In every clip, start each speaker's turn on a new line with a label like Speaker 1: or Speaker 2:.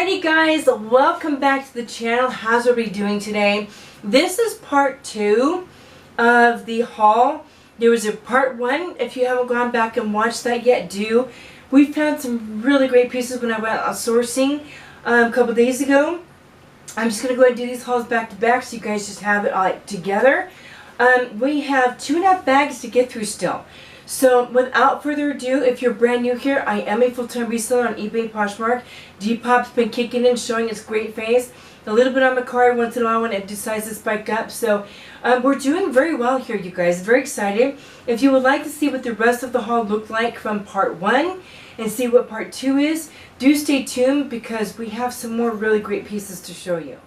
Speaker 1: Alrighty guys, welcome back to the channel. How's everybody doing today? This is part 2 of the haul. There was a part 1. If you haven't gone back and watched that yet, do. We found some really great pieces when I went out sourcing a couple days ago. I'm just going to go ahead and do these hauls back to back so you guys just have it all together. We have 2.5 bags to get through still. So without further ado, if you're brand new here, I am a full-time reseller on eBay, Poshmark. Depop's been kicking in, showing its great face. A little bit on my card once in a while when it decides to spike up. So we're doing very well here, you guys. Very excited. If you would like to see what the rest of the haul looked like from part 1 and see what part 2 is, do stay tuned because we have some more really great pieces to show you.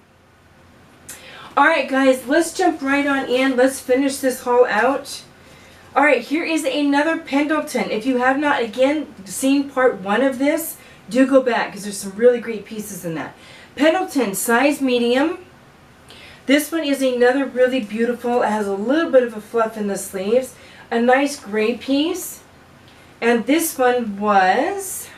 Speaker 1: Alright guys, let's jump right on in. Let's finish this haul out. Alright, here is another Pendleton. If you have not, again, seen part 1 of this, do go back because there's some really great pieces in that. Pendleton, size medium. This one is another really beautiful. It has a little bit of a fluff in the sleeves. A nice gray piece. And this one was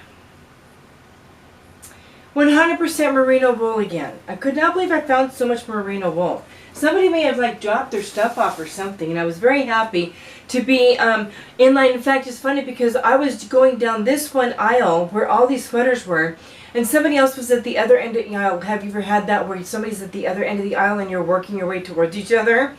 Speaker 1: 100% merino wool again. I could not believe I found so much merino wool. Somebody may have dropped their stuff off or something, and I was very happy to be in line. In fact, it's funny because I was going down this one aisle where all these sweaters were, and somebody else was at the other end of the aisle. Have you ever had that where somebody's at the other end of the aisle and you're working your way towards each other?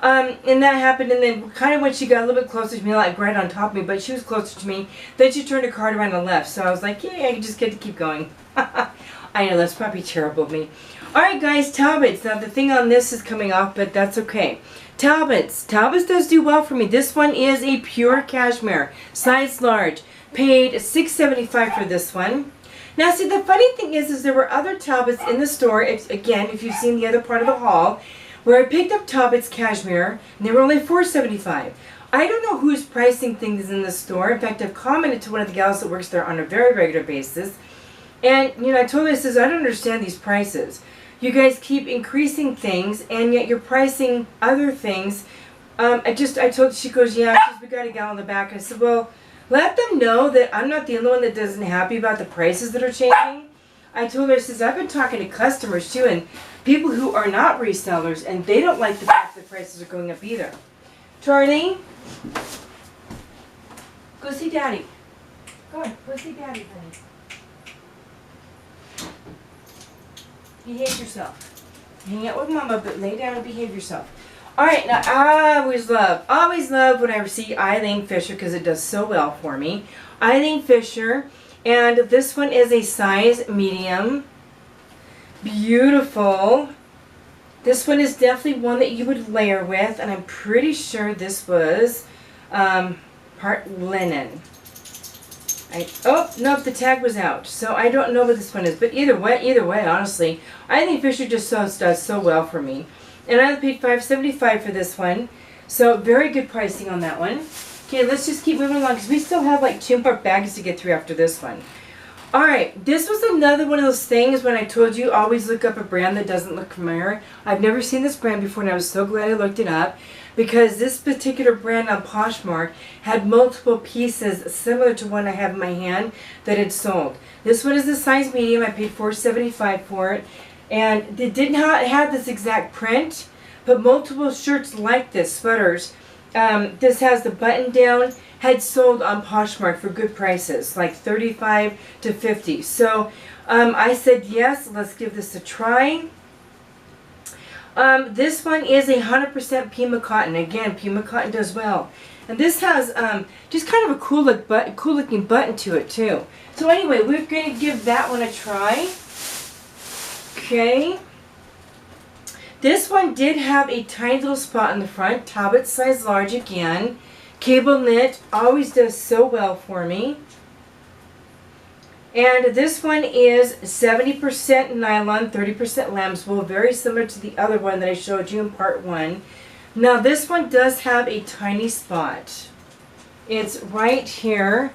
Speaker 1: And that happened, and then kind of when she got a little bit closer to me, like right on top of me, but she was closer to me, then she turned her card around and left. So I was like, yeah, I just get to keep going. I know, that's probably terrible of me. Alright guys, Talbots. Now the thing on this is coming off, but that's okay. Talbots. Talbots does do well for me. This one is a pure cashmere. Size large. Paid $6.75 for this one. Now see, the funny thing is there were other Talbots in the store, if you've seen the other part of the haul, where I picked up Talbots cashmere, and they were only $4.75. I don't know who's pricing things in the store. In fact, I've commented to one of the gals that works there on a very regular basis. And, I told her, I says, I don't understand these prices. You guys keep increasing things, and yet you're pricing other things. I told her, she goes, yeah, we got a gal in the back. I said, well, let them know that I'm not the only one that isn't happy about the prices that are changing. I told her, I says, I've been talking to customers too, and people who are not resellers, and they don't like the fact that prices are going up either. Charlie, go see Daddy. Go on, go see Daddy, honey. Behave yourself. Hang out with Mama, but lay down and behave yourself. Alright, now I always love when I see Eileen Fisher because it does so well for me. Eileen Fisher, and this one is a size medium. Beautiful. This one is definitely one that you would layer with, and I'm pretty sure this was part linen. Oh, nope, the tag was out. So I don't know what this one is. But either way, honestly, I think Fisher just does so well for me. And I paid $5.75 for this one. So very good pricing on that one. Okay, let's just keep moving along because we still have like 2 more bags to get through after this one. Alright, this was another one of those things when I told you always look up a brand that doesn't look familiar. I've never seen this brand before, and I was so glad I looked it up. Because this particular brand on Poshmark had multiple pieces similar to one I have in my hand that had sold. This one is a size medium. I paid $4.75 for it. And it did not have this exact print, but multiple shirts like this, sweaters. This has the button down, had sold on Poshmark for good prices, like $35 to $50. So I said, yes, let's give this a try. This one is 100% Pima cotton. Again, Pima cotton does well. And this has just kind of a cool looking button to it too. So anyway, we're going to give that one a try. Okay. This one did have a tiny little spot in the front. Talbot size large again. Cable knit always does so well for me. And this one is 70% nylon, 30% lamb's wool, very similar to the other one that I showed you in part 1. Now this one does have a tiny spot. It's right here,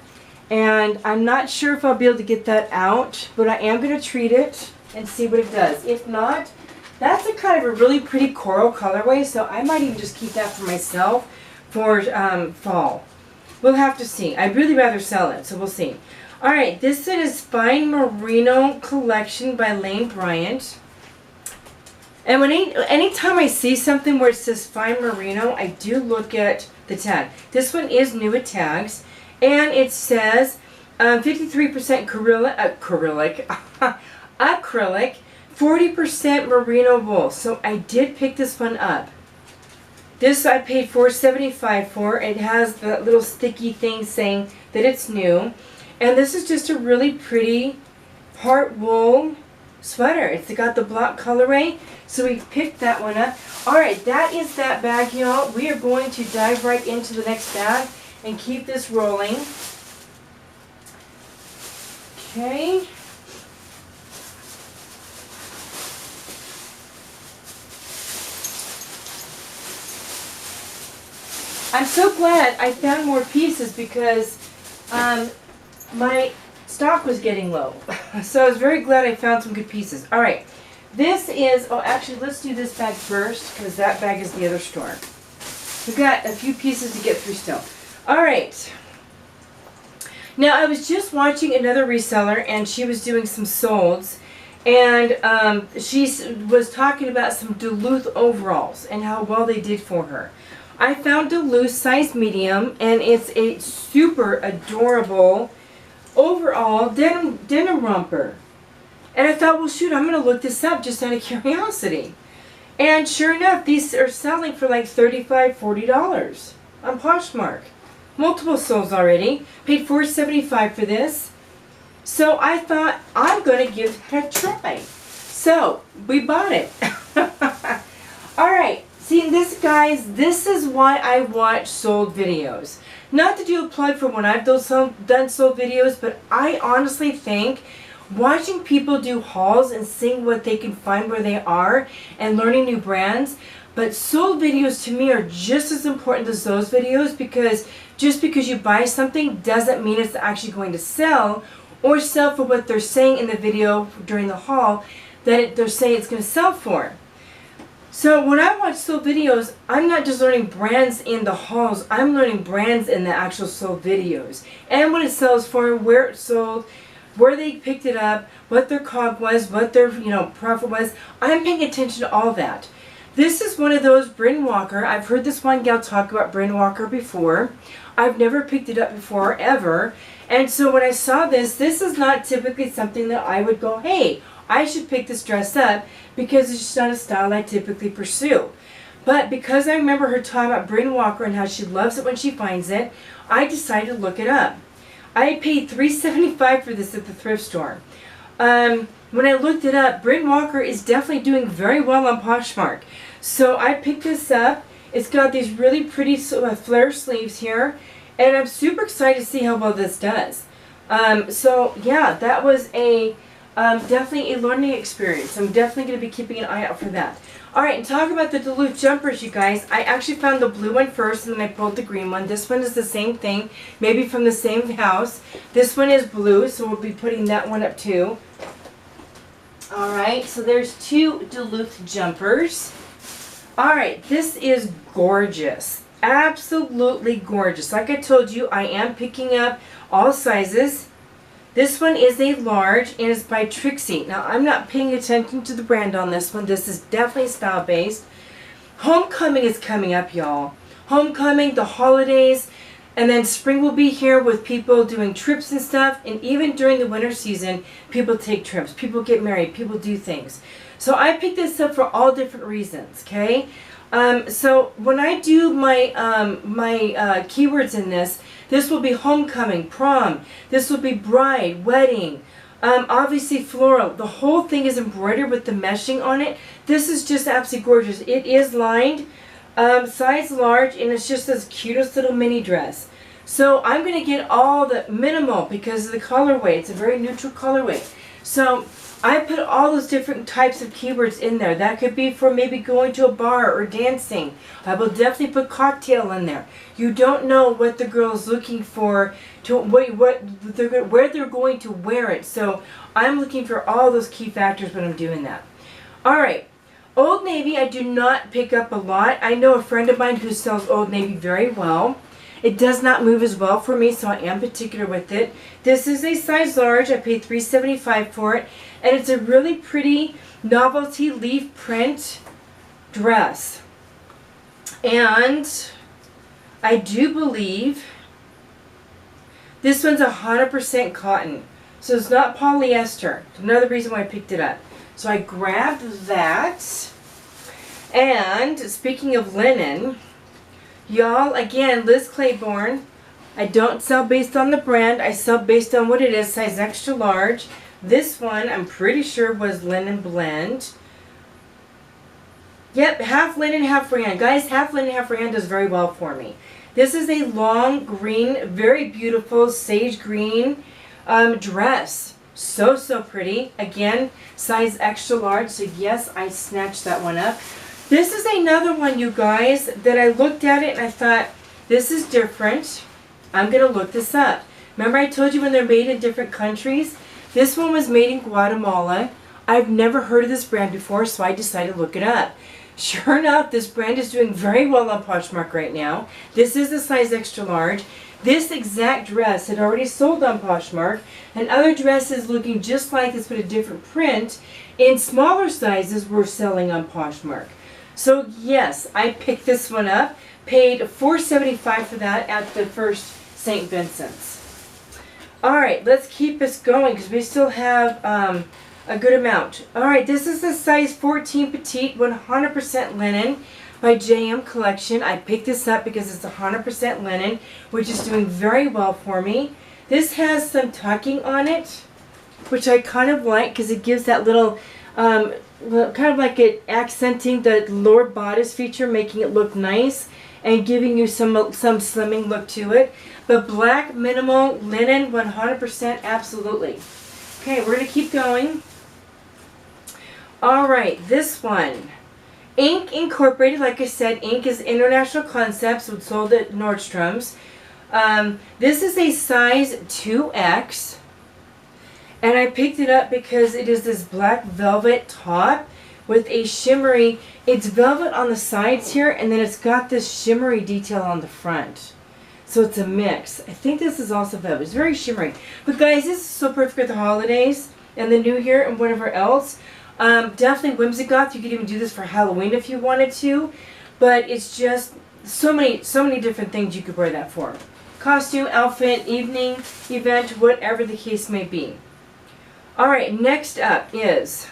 Speaker 1: and I'm not sure if I'll be able to get that out, but I am going to treat it and see what it does. If not, that's a kind of a really pretty coral colorway, so I might even just keep that for myself for fall. We'll have to see. I'd really rather sell it, so we'll see. Alright, this one is Fine Merino Collection by Lane Bryant. And anytime I see something where it says Fine Merino, I do look at the tag. This one is new at tags. And it says 53% acrylic, 40% merino wool. So I did pick this one up. This I paid $4.75 for. It has the little sticky thing saying that it's new. And this is just a really pretty part wool sweater. It's got the block colorway. So we picked that one up. Alright, that is that bag, y'all. We are going to dive right into the next bag and keep this rolling. Okay. I'm so glad I found more pieces because my stock was getting low. So I was very glad I found some good pieces. Alright, this is, oh actually let's do this bag first because that bag is the other store. We've got a few pieces to get through still. Alright. Now I was just watching another reseller and she was doing some solds. And she was talking about some Duluth overalls and how well they did for her. I found Duluth size medium, and it's a super adorable overall denim romper. And I thought, well shoot, I'm going to look this up just out of curiosity. And sure enough, these are selling for like $35, $40 on Poshmark. Multiple soles already. Paid $4.75 for this. So I thought, I'm going to give it a try. So, we bought it. Alright. See, this, guys, this is why I watch sold videos. Not to do a plug for when I've done sold videos, but I honestly think watching people do hauls and seeing what they can find where they are and learning new brands, but sold videos to me are just as important as those videos, because just because you buy something doesn't mean it's actually going to sell or sell for what they're saying in the video during the haul that they're saying it's going to sell for. So when I watch sold videos, I'm not just learning brands in the hauls, I'm learning brands in the actual sold videos. And what it sells for, where it sold, where they picked it up, what their COG was, what their profit was. I'm paying attention to all that. This is one of those Bryn Walker. I've heard this one gal talk about Bryn Walker before. I've never picked it up before, ever. And so when I saw this is not typically something that I would go, hey, I should pick this dress up, because it's just not a style I typically pursue. But because I remember her talking about Bryn Walker and how she loves it when she finds it, I decided to look it up. I paid $3.75 for this at the thrift store. When I looked it up, Bryn Walker is definitely doing very well on Poshmark. So I picked this up. It's got these really pretty flare sleeves here, and I'm super excited to see how well this does. So yeah, that was a definitely a learning experience. I'm definitely going to be keeping an eye out for that. Alright, and talk about the Duluth jumpers, you guys. I actually found the blue one first, and then I pulled the green one. This one is the same thing, maybe from the same house. This one is blue, so we'll be putting that one up too. Alright, so there's two Duluth jumpers. Alright, this is gorgeous. Absolutely gorgeous. Like I told you, I am picking up all sizes. This one is a large, and it's by Trixie. Now, I'm not paying attention to the brand on this one. This is definitely style-based. Homecoming is coming up, y'all. Homecoming, the holidays, and then spring will be here with people doing trips and stuff. And even during the winter season, people take trips. People get married. People do things. So I picked this up for all different reasons, okay? So when I do my keywords in this will be homecoming, prom, this will be bride, wedding, obviously floral. The whole thing is embroidered with the meshing on it. This is just absolutely gorgeous. It is lined, size large, and it's just this cutest little mini dress. So I'm going to get all the minimal because of the colorway. It's a very neutral colorway. So I put all those different types of keywords in there. That could be for maybe going to a bar or dancing. I will definitely put cocktail in there. You don't know what the girl is looking for, where they're going to wear it. So I'm looking for all those key factors when I'm doing that. Alright, Old Navy I do not pick up a lot. I know a friend of mine who sells Old Navy very well. It does not move as well for me, so I am particular with it. This is a size large. I paid $3.75 for it. And it's a really pretty novelty leaf print dress. And I do believe this one's 100% cotton. So it's not polyester. Another reason why I picked it up. So I grabbed that. And speaking of linen, y'all, again, Liz Claiborne. I don't sell based on the brand. I sell based on what it is, size extra large. This one, I'm pretty sure, was linen blend. Yep, half linen, half rayon. Guys, half linen, half rayon does very well for me. This is a long green, very beautiful sage green dress. So, so pretty. Again, size extra large. So yes, I snatched that one up. This is another one, you guys, that I looked at it and I thought, this is different. I'm going to look this up. Remember I told you when they're made in different countries? This one was made in Guatemala. I've never heard of this brand before, so I decided to look it up. Sure enough, this brand is doing very well on Poshmark right now. This is a size extra large. This exact dress had already sold on Poshmark, and other dresses looking just like this but a different print in smaller sizes were selling on Poshmark. So yes, I picked this one up, paid $4.75 for that at the first St. Vincent's. Alright, let's keep this going because we still have a good amount. Alright, this is the size 14 petite, 100% linen by JM Collection. I picked this up because it's 100% linen, which is doing very well for me. This has some tucking on it, which I kind of like because it gives that little kind of like it accenting the lower bodice feature, making it look nice and giving you some slimming look to it. But black minimal linen, 100% absolutely. Okay, we're going to keep going. Alright, this one. Ink Incorporated, like I said, Ink is International Concepts, which sold at Nordstrom's. This is a size 2X. And I picked it up because it is this black velvet top with a shimmery, it's velvet on the sides here, and then it's got this shimmery detail on the front. So it's a mix. I think this is also velvet. It's very shimmery. But guys, this is so perfect for the holidays and the new year and whatever else. Definitely whimsigoth. You could even do this for Halloween if you wanted to. But it's just so many different things you could wear that for. Costume, outfit, evening, event, whatever the case may be. Alright, next up is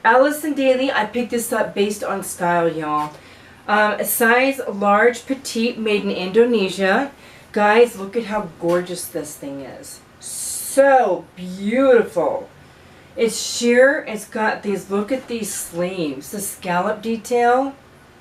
Speaker 1: Allison Daly. I picked this up based on style, y'all. A size large petite, made in Indonesia. Guys, look at how gorgeous this thing is. So beautiful. It's sheer. It's got these, look at these sleeves. The scallop detail.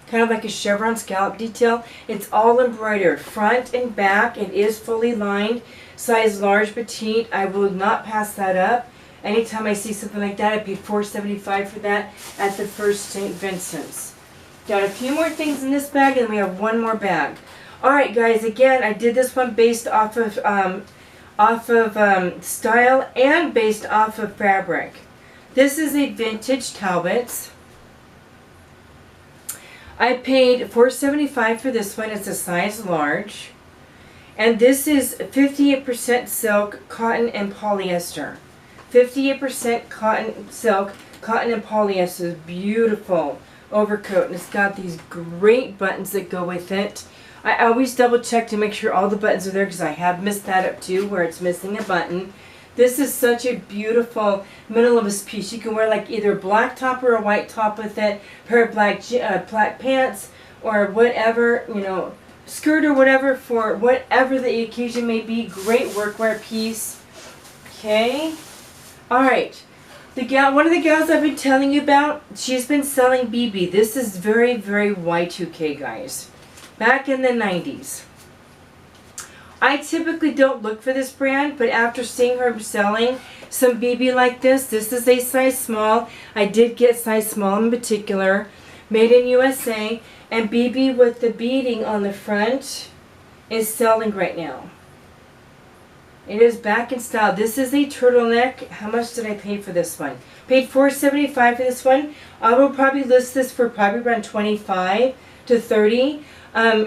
Speaker 1: Kind of like a chevron scallop detail. It's all embroidered. Front and back. It is fully lined. Size large petite. I will not pass that up. Anytime I see something like that, I paid $4.75 for that at the first St. Vincent's. Got a few more things in this bag, and we have one more bag. Alright guys, again, I did this one based off of style and based off of fabric. This is a vintage Talbot's. I paid $4.75 for this one. It's a size large. And this is 58% silk, cotton, and polyester. 58% cotton, silk, cotton, and polyester. Beautiful overcoat. And it's got these great buttons that go with it. I always double check to make sure all the buttons are there because I have missed that up too where it's missing a button. This is such a beautiful minimalist piece. You can wear like either a black top or a white top with it, a pair of black pants or whatever, you know, skirt or whatever for whatever the occasion may be. Great workwear piece. Okay. Alright. One of the gals I've been telling you about, she's been selling BB. This is very, very Y2K, guys. Back in the 90s. I typically don't look for this brand, but after seeing her selling some BB like this is a size small. I did get size small in particular. Made in USA. And BB with the beading on the front is selling right now. It is back in style. This is a turtleneck. How much did I pay for this one? Paid $4.75 for this one. I will probably list this for probably around $25 to $30.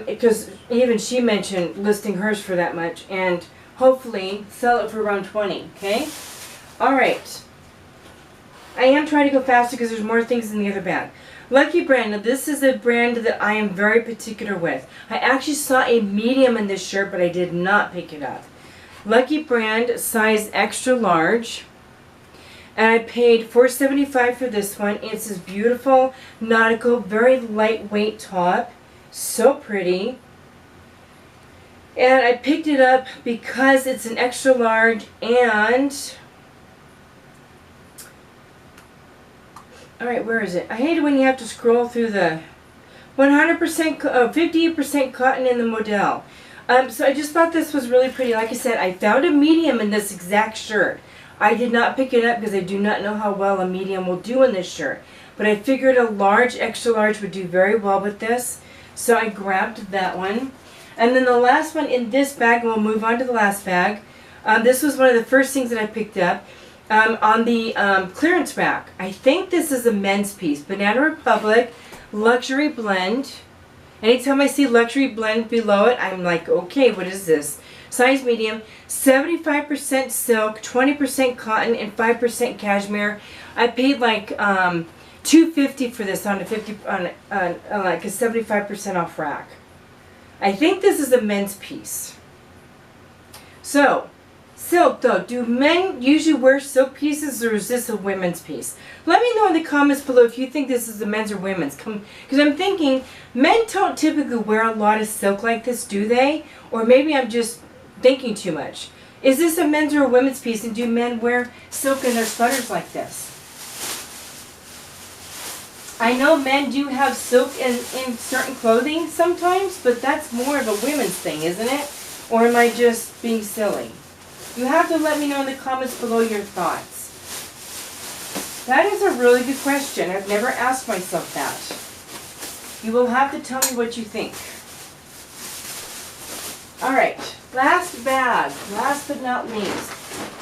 Speaker 1: Because even she mentioned listing hers for that much, and hopefully sell it for around 20, okay? All right. I am trying to go faster because there's more things in the other bag. Lucky Brand. Now this is a brand that I am very particular with. I actually saw a medium in this shirt, but I did not pick it up. Lucky Brand, size extra large. And I paid $4.75 for this one. It's this beautiful, nautical, very lightweight top. So pretty. And I picked it up because it's an extra large and... Alright, where is it? I hate it when you have to scroll through the 100%, 58% cotton in the model. So I just thought this was really pretty. Like I said, I found a medium in this exact shirt. I did not pick it up because I do not know how well a medium will do in this shirt. But I figured a large, extra large would do very well with this. So I grabbed that one. And then the last one in this bag, and we'll move on to the last bag. This was one of the first things that I picked up. On the clearance rack. I think this is a men's piece. Banana Republic Luxury Blend. Anytime I see Luxury Blend below it, I'm like, okay, what is this? Size medium, 75% silk, 20% cotton, and 5% cashmere. I paid like $2.50 for this on like a 75% off rack. I think this is a men's piece. So, silk though, do men usually wear silk pieces or is this a women's piece? Let me know in the comments below if you think this is a men's or women's. Because I'm thinking, men don't typically wear a lot of silk like this, do they? Or maybe I'm just thinking too much. Is this a men's or a women's piece, and do men wear silk in their sweaters like this? I know men do have silk in certain clothing sometimes, but that's more of a women's thing, isn't it? Or am I just being silly? You have to let me know in the comments below your thoughts. That is a really good question. I've never asked myself that. You will have to tell me what you think. Alright, last bag. Last but not least.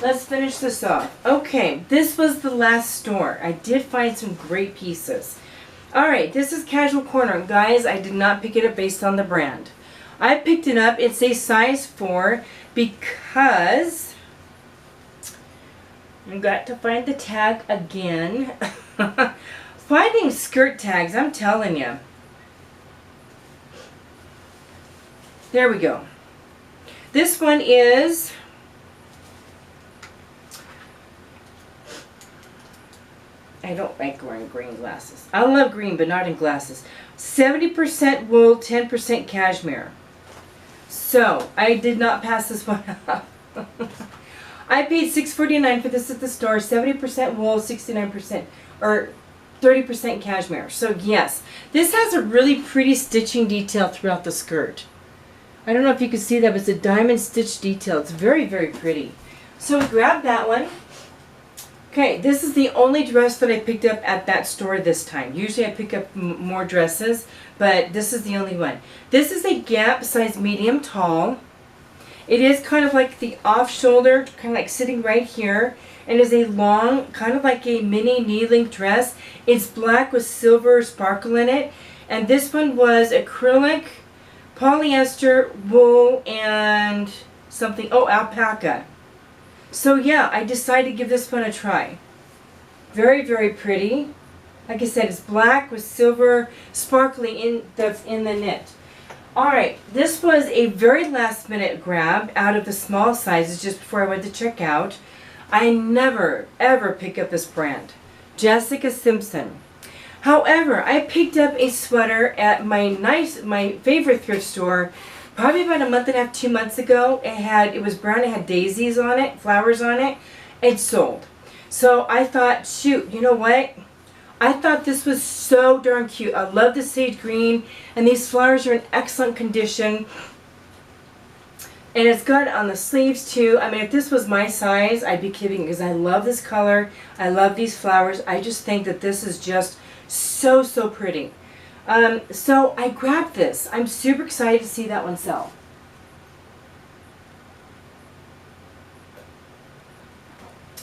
Speaker 1: Let's finish this off. Okay, this was the last store. I did find some great pieces. Alright, this is Casual Corner. Guys, I did not pick it up based on the brand. I picked it up. It's a size 4 because I've got to find the tag again. Finding skirt tags, I'm telling you. There we go. This one is I don't like wearing green glasses. I love green, but not in glasses. 70% wool, 10% cashmere. So, I did not pass this one up. I paid $6.49 for this at the store. 70% wool, 69%, or 30% cashmere. So, yes. This has a really pretty stitching detail throughout the skirt. I don't know if you can see that, but it's a diamond stitch detail. It's very, very pretty. So, we grabbed that one. Okay, this is the only dress that I picked up at that store this time. Usually I pick up more dresses, but this is the only one. This is a Gap size medium tall. It is kind of like the off-shoulder, kind of like sitting right here, and is a long, kind of like a mini knee-length dress. It's black with silver sparkle in it, and this one was acrylic, polyester, wool, and something, oh, alpaca. So yeah, I decided to give this one a try. Very, very pretty. Like I said, it's black with silver sparkling in the knit. Alright, this was a very last minute grab out of the small sizes just before I went to check out. I never, ever pick up this brand. Jessica Simpson. However, I picked up a sweater at my favorite thrift store probably about a month and a half, 2 months ago. It was brown, it had daisies on it, flowers on it. It sold. So I thought, shoot, you know what? I thought this was so darn cute. I love the sage green, and these flowers are in excellent condition. And it's got on the sleeves too. I mean, if this was my size, I'd be kidding, because I love this color. I love these flowers. I just think that this is just so, so pretty. So I grabbed this. I'm super excited to see that one sell.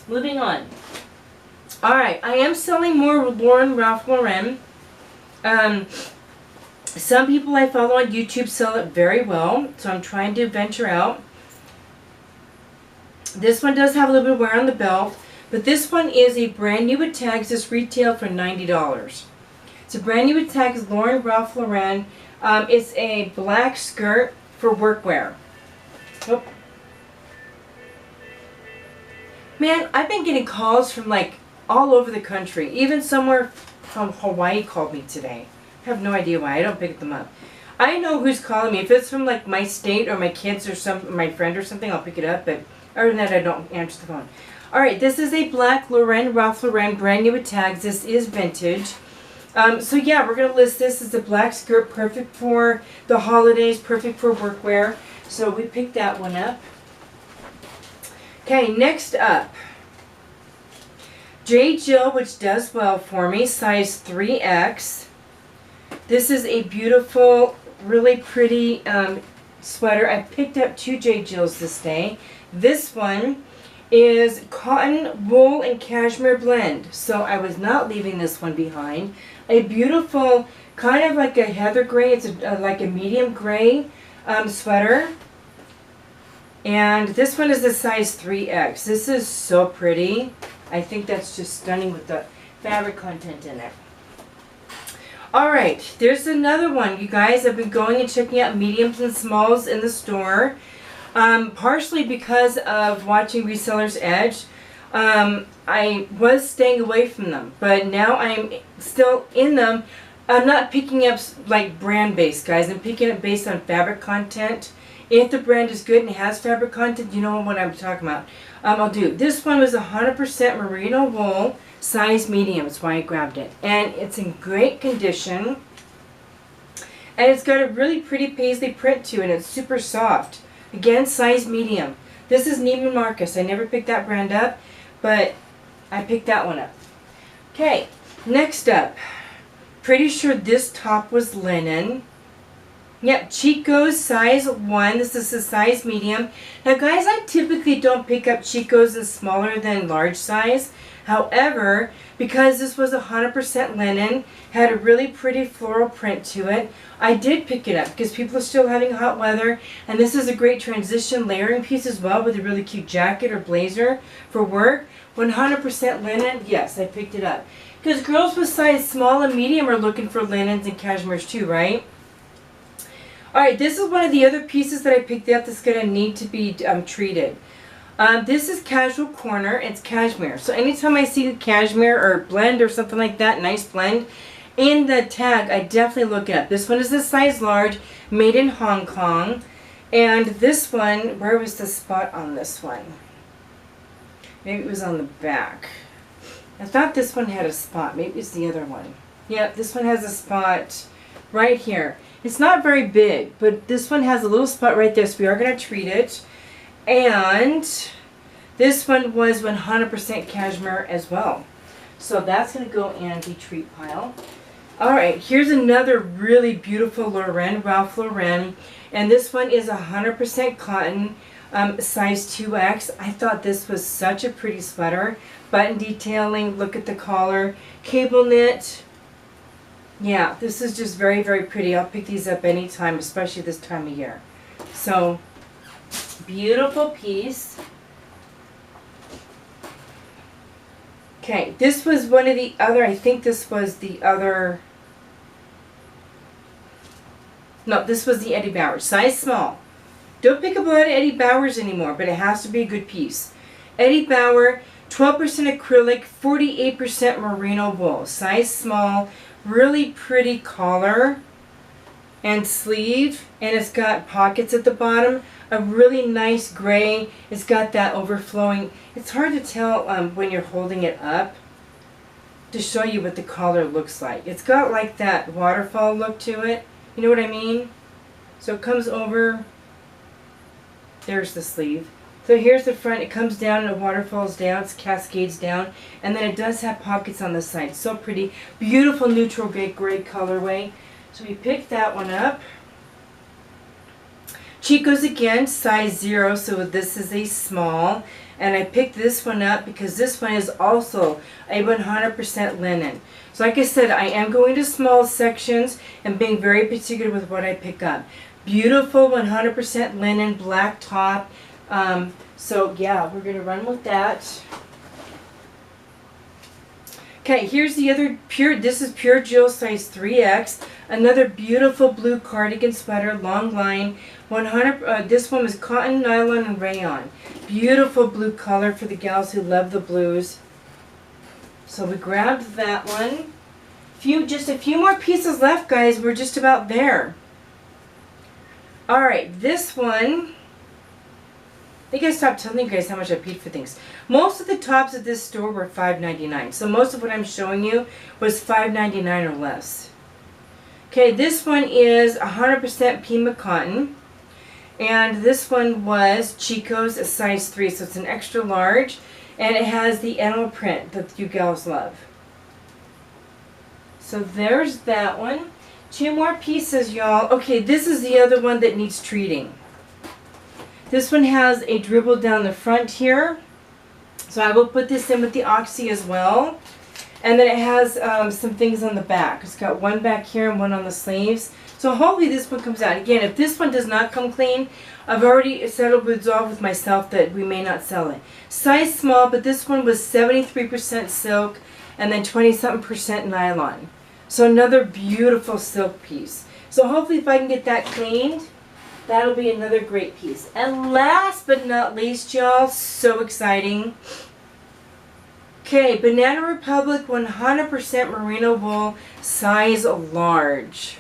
Speaker 1: Moving on. Alright, I am selling more Ralph Lauren. Some people I follow on YouTube sell it very well, so I'm trying to venture out. This one does have a little bit of wear on the belt, but this one is a brand new. It tags. This retail for $90. It's a brand new. It tags Lauren Ralph Lauren. It's a black skirt for workwear. Oh. Man, I've been getting calls from like all over the country. Even somewhere from Hawaii called me today. I have no idea why. I don't pick them up. I know who's calling me. If it's from like my state or my kids or my friend or something, I'll pick it up. But other than that, I don't answer the phone. All right, this is a black Ralph Lauren, brand new with tags. This is vintage. So yeah, we're going to list this as a black skirt, perfect for the holidays, perfect for workwear. So we picked that one up. Okay, next up. J. Jill, which does well for me, size 3X. This is a beautiful, really pretty sweater. I picked up 2 J. Jills this day. This one is cotton, wool, and cashmere blend. So I was not leaving this one behind. A beautiful, kind of like a heather gray. It's like a medium gray sweater. And this one is the size 3X. This is so pretty. I think that's just stunning with the fabric content in it. Alright, there's another one, you guys. I've been going and checking out mediums and smalls in the store. Partially because of watching Resellers Edge. I was staying away from them, but now I'm still in them. I'm not picking up like brand based, guys. I'm picking up based on fabric content. If the brand is good and has fabric content, you know what I'm talking about. I'll do. This one was 100% merino wool, size medium. That's why I grabbed it. And it's in great condition. And it's got a really pretty paisley print to it, and it's super soft. Again, size medium. This is Neiman Marcus. I never picked that brand up, but I picked that one up. Okay, next up. Pretty sure this top was linen. Yep, Chico's size 1. This is a size medium. Now guys, I typically don't pick up Chico's in smaller than large size. However, because this was 100% linen, had a really pretty floral print to it, I did pick it up because people are still having hot weather. And this is a great transition layering piece as well with a really cute jacket or blazer for work. 100% linen, yes, I picked it up. Because girls with size small and medium are looking for linens and cashmeres too, right? Alright, this is one of the other pieces that I picked up that's going to need to be treated. This is Casual Corner. It's cashmere. So anytime I see cashmere or blend or something like that, nice blend, in the tag, I definitely look it up. This one is a size large, made in Hong Kong. And this one, where was the spot on this one? Maybe it was on the back. I thought this one had a spot. Maybe it's the other one. Yep, this one has a spot right here. It's not very big, but this one has a little spot right there, so we are going to treat it. And this one was 100% cashmere as well. So that's going to go in the treat pile. Alright, here's another really beautiful Ralph Lauren. And this one is 100% cotton, size 2X. I thought this was such a pretty sweater. Button detailing, look at the collar, cable knit. Yeah, this is just very, very pretty. I'll pick these up anytime, especially this time of year. So, beautiful piece. Okay, this was one of the other, I think this was the other, no, this was the Eddie Bauer, size small. Don't pick up a lot of Eddie Bauers anymore, but it has to be a good piece. Eddie Bauer, 12% acrylic, 48% merino wool, size small. Really pretty collar and sleeve, and it's got pockets at the bottom. A really nice gray. It's got that overflowing. It's hard to tell when you're holding it up to show you what the collar looks like. It's got like that waterfall look to it. You know what I mean? So it comes over. There's the sleeve. So here's the front. It comes down and it waterfalls down. It cascades down. And then it does have pockets on the side. So pretty. Beautiful neutral gray colorway. So we picked that one up. Chico's again, size 0. So this is a small. And I picked this one up because this one is also a 100% linen. So like I said, I am going to small sections and being very particular with what I pick up. Beautiful 100% linen, black top. So yeah, we're going to run with that. Okay, here's the other pure, this is pure Jill size 3X. Another beautiful blue cardigan sweater, long line. 100, this one was cotton, nylon, and rayon. Beautiful blue color for the gals who love the blues. So we grabbed that one. Just a few more pieces left, guys. We're just about there. Alright, this one, I think I stopped telling you guys how much I paid for things. Most of the tops at this store were $5.99. So most of what I'm showing you was $5.99 or less. Okay, this one is 100% Pima cotton. And this one was Chico's size 3. So it's an extra large. And it has the animal print that you gals love. So there's that one. Two more pieces, y'all. Okay, this is the other one that needs treating. This one has a dribble down the front here. So I will put this in with the oxy as well. And then it has some things on the back. It's got one back here and one on the sleeves. So hopefully this one comes out. Again, if this one does not come clean, I've already settled resolved with myself that we may not sell it. Size small, but this one was 73% silk and then 20-something% nylon. So another beautiful silk piece. So hopefully if I can get that cleaned, that'll be another great piece. And last but not least, y'all, so exciting. Okay, Banana Republic 100% merino wool, size large.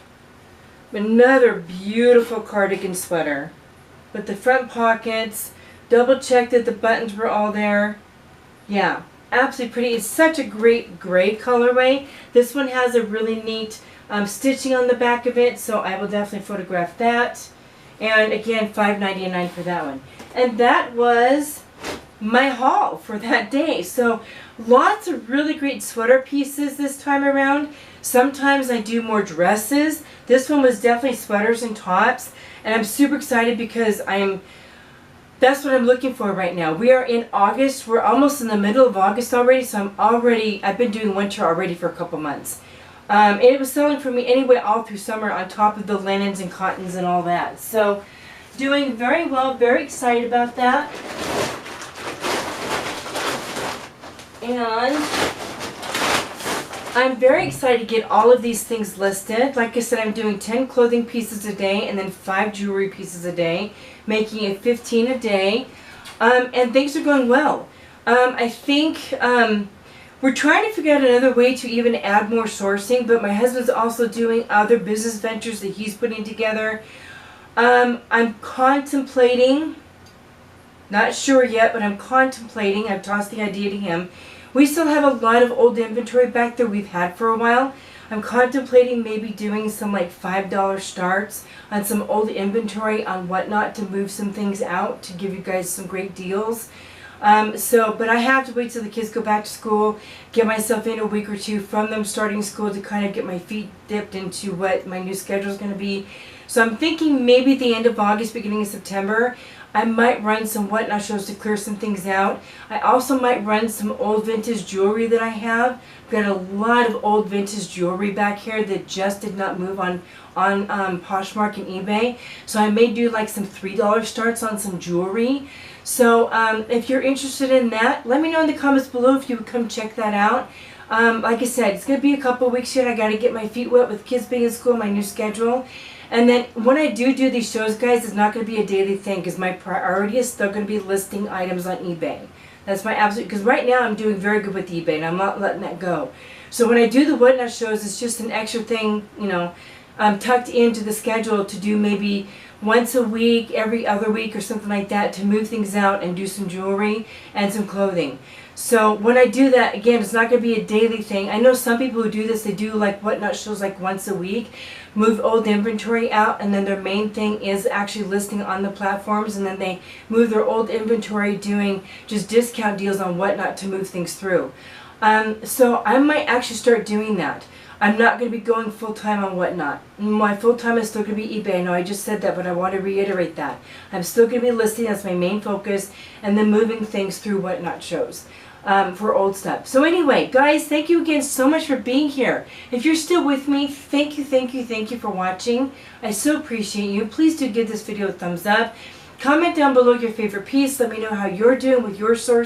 Speaker 1: Another beautiful cardigan sweater. With the front pockets, double checked that the buttons were all there. Yeah, absolutely pretty. It's such a great gray colorway. This one has a really neat stitching on the back of it, so I will definitely photograph that. And again, $5.99 for that one. And that was my haul for that day. So lots of really great sweater pieces this time around. Sometimes I do more dresses. This one was definitely sweaters and tops. And I'm super excited because that's what I'm looking for right now. We are in August. We're almost in the middle of August already. So I've been doing winter already for a couple months. And it was selling for me anyway all through summer on top of the linens and cottons and all that. So doing very well, very excited about that. And I'm very excited to get all of these things listed. Like I said, I'm doing 10 clothing pieces a day and then 5 jewelry pieces a day, making it 15 a day. And things are going well. I think we're trying to figure out another way to even add more sourcing, but my husband's also doing other business ventures that he's putting together. I'm contemplating, not sure yet, but I'm contemplating, I've tossed the idea to him. We still have a lot of old inventory back there we've had for a while. I'm contemplating maybe doing some like $5 starts on some old inventory on whatnot to move some things out to give you guys some great deals. But I have to wait till the kids go back to school, get myself in a week or two from them starting school to kind of get my feet dipped into what my new schedule is going to be. So I'm thinking maybe at the end of August, beginning of September, I might run some whatnot shows to clear some things out. I also might run some old vintage jewelry that I have. I've got a lot of old vintage jewelry back here that just did not move on Poshmark and eBay. So I may do like some $3 starts on some jewelry. So if you're interested in that, let me know in the comments below if you would come check that out. Like I said, it's going to be a couple weeks yet. I got to get my feet wet with kids being in school, my new schedule. And then when I do these shows, guys, it's not going to be a daily thing because my priority is still going to be listing items on eBay. That's my absolute, because right now I'm doing very good with eBay and I'm not letting that go. So when I do the whatnot shows, it's just an extra thing, you know, tucked into the schedule to do maybe once a week, every other week or something like that to move things out and do some jewelry and some clothing. So when I do that, again, it's not going to be a daily thing. I know some people who do this, they do like whatnot shows like once a week, move old inventory out, and then their main thing is actually listing on the platforms, and then they move their old inventory doing just discount deals on whatnot to move things through. So I might actually start doing that. I'm not going to be going full-time on Whatnot. My full-time is still going to be eBay. I know I just said that, but I want to reiterate that. I'm still going to be listing. That's my main focus, and then moving things through Whatnot shows for old stuff. So anyway, guys, thank you again so much for being here. If you're still with me, thank you for watching. I so appreciate you. Please do give this video a thumbs up. Comment down below your favorite piece. Let me know how you're doing with your source.